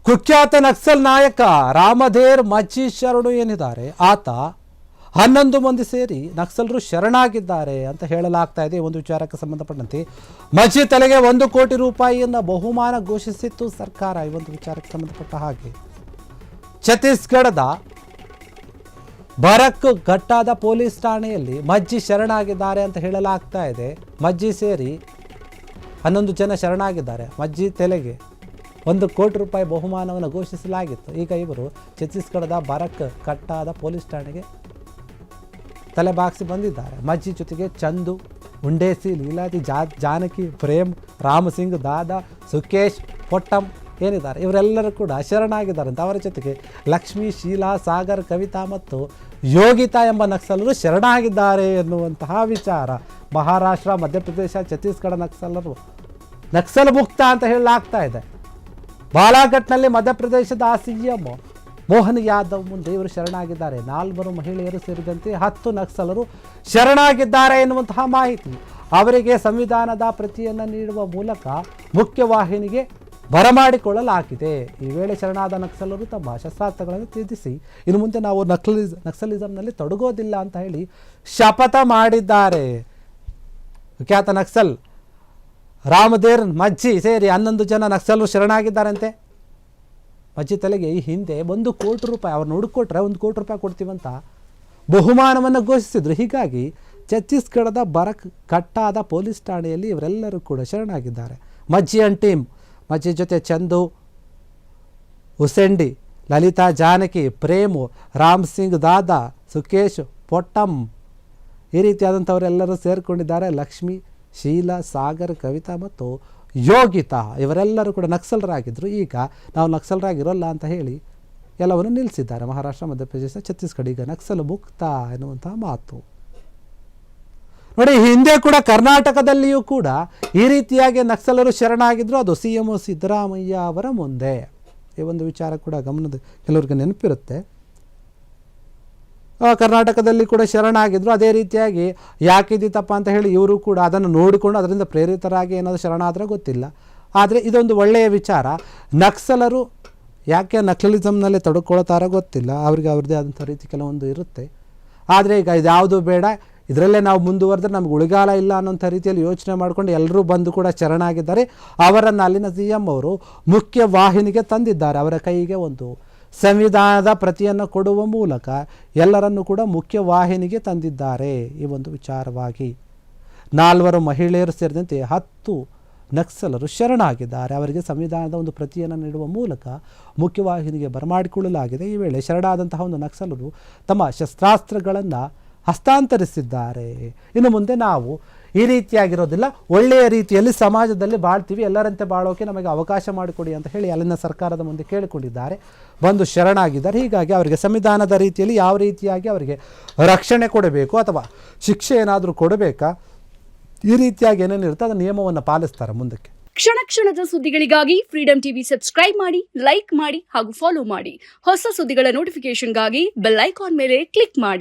ಕುಖ್ಯಾತ ನಕ್ಸಲ್ ನಾಯಕ ರಾಮಧೇರ್ ಮಜ್ಜಿ ಶರಣು ಏನಿದ್ದಾರೆ ಆತ 11 ಮಂದಿ ಸೇರಿ ನಕ್ಸಲರು ಶರಣಾಗಿದ್ದಾರೆ ಅಂತ ಹೇಳಲಾಗ್ತಾ ಇದೆ. ಒಂದು ವಿಚಾರಕ್ಕೆ ಸಂಬಂಧಪಟ್ಟಂತೆ ಮಜ್ಜಿ ತಲೆಗೆ 1 ಕೋಟಿ ರೂಪಾಯಿಯನ್ನು ಬಹುಮಾನ ಘೋಷಿಸಿತ್ತು ಸರ್ಕಾರ. ಈ ಒಂದು ವಿಚಾರಕ್ಕೆ ಸಂಬಂಧಪಟ್ಟ ಹಾಗೆ ಛತ್ತೀಸ್ಗಢದ ಬರಕ್ ಘಟ್ಟಾದ ಪೊಲೀಸ್ ಠಾಣೆಯಲ್ಲಿ ಮಜ್ಜಿ ಶರಣಾಗಿದ್ದಾರೆ ಅಂತ ಹೇಳಲಾಗ್ತಾ ಇದೆ. ಮಜ್ಜಿ ಸೇರಿ 11 ಜನ ಶರಣಾಗಿದ್ದಾರೆ. ಮಜ್ಜಿ ತಲೆಗೆ 1 ಕೋಟಿ ರೂಪಾಯಿ ಬಹುಮಾನವನ್ನು ಘೋಷಿಸಲಾಗಿತ್ತು. ಈಗ ಇವರು ಛತ್ತೀಸ್ಗಢದ ಬರಕ್ ಘಟ್ಟಾದ ಪೊಲೀಸ್ ಠಾಣೆಗೆ ತಲೆಬಾಗಿಸಿ ಬಂದಿದ್ದಾರೆ. ಮಜ್ಜಿ ಜೊತೆಗೆ ಚಂದು, ಉಂಡೇಸಿ, ಲೀಲಾದಿ, ಜಾನಕಿ, ಪ್ರೇಮ್, ರಾಮಸಿಂಗ್, ದಾದಾ, ಸುಕೇಶ್, ಪೊಟ್ಟಂ ಏನಿದ್ದಾರೆ ಇವರೆಲ್ಲರೂ ಕೂಡ ಶರಣಾಗಿದ್ದಾರೆ ಅಂತ. ಅವರ ಜೊತೆಗೆ ಲಕ್ಷ್ಮಿ, ಶೀಲಾ, ಸಾಗರ್, ಕವಿತಾ ಮತ್ತು ಯೋಗಿತಾ ಎಂಬ ನಕ್ಸಲರು ಶರಣಾಗಿದ್ದಾರೆ ಎನ್ನುವಂತಹ ವಿಚಾರ. ಮಹಾರಾಷ್ಟ್ರ, ಮಧ್ಯಪ್ರದೇಶ, ಛತ್ತೀಸ್ಗಢ ನಕ್ಸಲ್ ಮುಕ್ತ ಅಂತ ಹೇಳಲಾಗ್ತಾ ಇದೆ. ಬಾಲಾಘಟ್ನಲ್ಲಿ ಮಧ್ಯಪ್ರದೇಶದ ಸಿಎಂ ಮೋಹನ್ ಯಾದವ್ ಮುಂದೆ ಇವರು ಶರಣಾಗಿದ್ದಾರೆ. 4 ಮಹಿಳೆಯರು ಸೇರಿದಂತೆ 10 ನಕ್ಸಲರು ಶರಣಾಗಿದ್ದಾರೆ ಎನ್ನುವಂತಹ ಮಾಹಿತಿ. ಅವರಿಗೆ ಸಂವಿಧಾನದ ಪ್ರತಿಯನ್ನು ನೀಡುವ ಮೂಲಕ ಮುಖ್ಯವಾಹಿನಿಗೆ ಬರಮಾಡಿಕೊಳ್ಳಲಾಗಿದೆ. ಈ ವೇಳೆ ಶರಣಾದ ನಕ್ಸಲರು ತಮ್ಮ ಶಸ್ತ್ರಾಸ್ತ್ರಗಳನ್ನು ತ್ಯಜಿಸಿ ಇನ್ನು ಮುಂದೆ ನಾವು ನಕ್ಸಲಿಸಂನಲ್ಲಿ ತೊಡಗೋದಿಲ್ಲ ಅಂತ ಹೇಳಿ ಶಪಥ ಮಾಡಿದ್ದಾರೆ. ಖ್ಯಾತ ನಕ್ಸಲ್ ರಾಮಧೇರ್ ಮಜ್ಜಿ ಸೇರಿ 11 ಜನ ನಕ್ಸಲರು ಶರಣಾಗಿದ್ದಾರಂತೆ. ಮಜ್ಜಿ ತಲೆಗೆ ಈ ಹಿಂದೆ 1 ಕೋಟಿ ರೂಪಾಯಿ ಅವ್ರನ್ನ ಹುಡುಕೊಟ್ರೆ 1 ಕೋಟಿ ರೂಪಾಯಿ ಕೊಡ್ತೀವಂತ ಬಹುಮಾನವನ್ನು ಘೋಷಿಸಿದ್ರು. ಹೀಗಾಗಿ ಛತ್ತೀಸ್ಗಢದ ಬರಕ್ ಘಟ್ಟಾದ ಪೊಲೀಸ್ ಠಾಣೆಯಲ್ಲಿ ಇವರೆಲ್ಲರೂ ಕೂಡ ಶರಣಾಗಿದ್ದಾರೆ. ಮಜ್ಜಿ ಅಂಡ್ ಟೀಮ್ ಮಜ್ಜಿ ಜೊತೆ ಚಂದು, ಹುಸೆಂಡಿ, ಲಲಿತಾ, ಜಾನಕಿ, ಪ್ರೇಮು, ರಾಮ್ ಸಿಂಗ್, ದಾದಾ, ಸುಕೇಶ್, ಪೊಟ್ಟಂ ಈ ರೀತಿಯಾದಂಥವರೆಲ್ಲರೂ ಸೇರಿಕೊಂಡಿದ್ದಾರೆ. ಲಕ್ಷ್ಮಿ, ಶೀಲಾ, ಸಾಗರ್, ಕವಿತಾ ಮತ್ತು ಯೋಗಿತಾ ಇವರೆಲ್ಲರೂ ಕೂಡ ನಕ್ಸಲರಾಗಿದ್ದರು. ಈಗ ನಾವು ನಕ್ಸಲರಾಗಿರೋಲ್ಲ ಅಂತ ಹೇಳಿ ಎಲ್ಲವನ್ನು ನಿಲ್ಲಿಸಿದ್ದಾರೆ. ಮಹಾರಾಷ್ಟ್ರ, ಮಧ್ಯಪ್ರದೇಶ, ಛತ್ತೀಸ್ಗಢ ಈಗ ನಕ್ಸಲ್ ಮುಕ್ತ ಎನ್ನುವಂತಹ ಮಾತು. ನೋಡಿ, ಹಿಂದೆ ಕೂಡ ಕರ್ನಾಟಕದಲ್ಲಿಯೂ ಕೂಡ ಈ ರೀತಿಯಾಗಿ ನಕ್ಸಲರು ಶರಣಾಗಿದ್ದರು. ಅದು CM ಸಿದ್ದರಾಮಯ್ಯ ಅವರ ಮುಂದೆ. ಈ ಒಂದು ವಿಚಾರ ಕೂಡ ಗಮನದ ಕೆಲವರಿಗೆ ನೆನಪಿರುತ್ತೆ. ಕರ್ನಾಟಕದಲ್ಲಿ ಕೂಡ ಶರಣಾಗಿದ್ದರು. ಅದೇ ರೀತಿಯಾಗಿ ಯಾಕಿದಿತ್ತಪ್ಪ ಅಂತ ಹೇಳಿ ಇವರು ಕೂಡ ಅದನ್ನು ನೋಡಿಕೊಂಡು ಅದರಿಂದ ಪ್ರೇರಿತರಾಗಿ ಏನಾದರೂ ಶರಣಾದರೆ ಗೊತ್ತಿಲ್ಲ. ಆದರೆ ಇದೊಂದು ಒಳ್ಳೆಯ ವಿಚಾರ. ನಕ್ಸಲರು ಯಾಕೆ ನಕ್ಸಲಿಸಮ್ನಲ್ಲಿ ತೊಡಕೊಳ್ತಾರೋ ಗೊತ್ತಿಲ್ಲ. ಅವರಿಗೆ ಅವ್ರದ್ದೇ ಆದಂಥ ರೀತಿ ಕೆಲವೊಂದು ಇರುತ್ತೆ. ಆದರೆ ಈಗ ಇದ್ಯಾವುದು ಬೇಡ, ಇದರಲ್ಲೇ ನಾವು ಮುಂದುವರೆದ್ರೆ ನಮ್ಗೆ ಉಳಿಗಾಲ ಇಲ್ಲ ಅನ್ನೋಂಥ ರೀತಿಯಲ್ಲಿ ಯೋಚನೆ ಮಾಡಿಕೊಂಡು ಎಲ್ಲರೂ ಬಂದು ಕೂಡ ಶರಣಾಗಿದ್ದಾರೆ. ಅವರನ್ನು ಅಲ್ಲಿನ CM ಅವರು ಮುಖ್ಯ ವಾಹಿನಿಗೆ ತಂದಿದ್ದಾರೆ. ಅವರ ಕೈಗೆ ಒಂದು ಸಂವಿಧಾನದ ಪ್ರತಿಯನ್ನು ಕೊಡುವ ಮೂಲಕ ಎಲ್ಲರನ್ನೂ ಕೂಡ ಮುಖ್ಯವಾಹಿನಿಗೆ ತಂದಿದ್ದಾರೆ. ಈ ಒಂದು ವಿಚಾರವಾಗಿ 4 ಮಹಿಳೆಯರು ಸೇರಿದಂತೆ 10 ನಕ್ಸಲರು ಶರಣಾಗಿದ್ದಾರೆ. ಅವರಿಗೆ ಸಂವಿಧಾನದ ಒಂದು ಪ್ರತಿಯನ್ನು ನೀಡುವ ಮೂಲಕ ಮುಖ್ಯವಾಹಿನಿಗೆ ಬರಮಾಡಿಕೊಳ್ಳಲಾಗಿದೆ. ಈ ವೇಳೆ ಶರಣಾದಂತಹ ಒಂದು ನಕ್ಸಲರು ತಮ್ಮ ಶಸ್ತ್ರಾಸ್ತ್ರಗಳನ್ನು ಹಸ್ತಾಂತರಿಸಿದ್ದಾರೆ. ಇನ್ನು ಮುಂದೆ ನಾವು ಈ ರೀತಿಯಾಗಿರೋದಿಲ್ಲ, ಒಳ್ಳೆಯ ರೀತಿಯಲ್ಲಿ ಸಮಾಜದಲ್ಲಿ ಬಾಳ್ತೀವಿ, ಎಲ್ಲರಂತೆ ಬಾಳೋಕೆ ನಮಗೆ ಅವಕಾಶ ಮಾಡಿಕೊಡಿ ಅಂತ ಹೇಳಿ ಅಲ್ಲಿನ ಸರ್ಕಾರದ ಮುಂದೆ ಕೇಳಿಕೊಂಡಿದ್ದಾರೆ. ಬಂದು ಶರಣಾಗಿದ್ದಾರೆ. ಹೀಗಾಗಿ ಅವರಿಗೆ ಸಂವಿಧಾನದ ರೀತಿಯಲ್ಲಿ ಯಾವ ರೀತಿಯಾಗಿ ಅವರಿಗೆ ರಕ್ಷಣೆ ಕೊಡಬೇಕು ಅಥವಾ ಶಿಕ್ಷೆ ಏನಾದರೂ ಕೊಡಬೇಕಾ, ಈ ರೀತಿಯಾಗಿ ಏನೇನಿರುತ್ತೆ ಅದರ ನಿಯಮವನ್ನು ಪಾಲಿಸ್ತಾರೆ ಮುಂದಕ್ಕೆ. ಕ್ಷಣ ಕ್ಷಣದ ಸುದ್ದಿಗಳಿಗಾಗಿ ಫ್ರೀಡಂ ಟಿವಿ ಸಬ್ಸ್ಕ್ರೈಬ್ ಮಾಡಿ, ಲೈಕ್ ಮಾಡಿ ಹಾಗೂ ಫಾಲೋ ಮಾಡಿ. ಹೊಸ ಸುದ್ದಿಗಳ ನೋಟಿಫಿಕೇಶನ್ಗಾಗಿ ಬೆಲ್ ಐಕಾನ್ ಮೇಲೆ ಕ್ಲಿಕ್ ಮಾಡಿ.